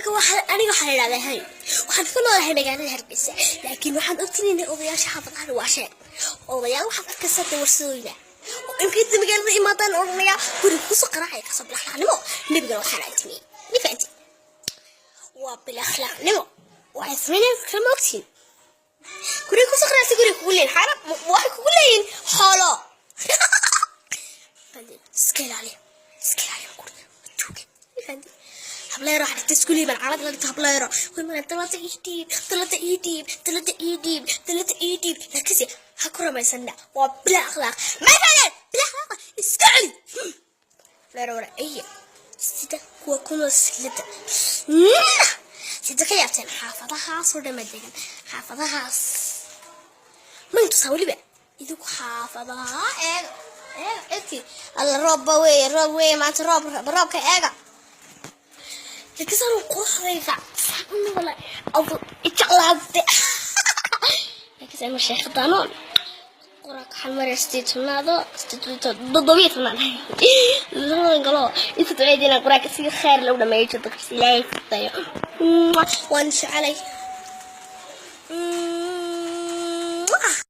marka waxaan ilaalinahay waxaan ku noolahay magaalada Hargeysa laakiin waxaan ogtinaynay odayaasha xaafadaha waasheen odayaal waxaan arkaysaa dawarsooyina inta magaalada imaadaan oranaya guri ku soo qaraacay ka soo bilaxnimo nabiga waxaan agtinay nifaanti waa bilaxnimo waa ismeenay kama ogtiin guri ku soo qaraacay guri ku leen xarab waxa ku leen xoolo iskalaali guri tuuge nifaanti hableero waxa tiskuuli bal calad la hableero kuma talata idiib lakasi ha ku ramaysanna waa bila akhlaaq maadan bila akhlaaq iskali leero ay sida kuwa kuna silida sida ka yaabteen xaafadaha soo dhamaadeen xaafadahaas man tusawliba idinku xaafadaha eegti alla roob way maanta roobka eega لكن قصيرة والله أو إتعلق لكن أنا شيخ طانون قرأك حمر استيتنا هذا استيتنا ضبيط من هذا قالوا إنت تعيدين قرأك سير خير لو لما يجي تكسي لا يفتح وانش علي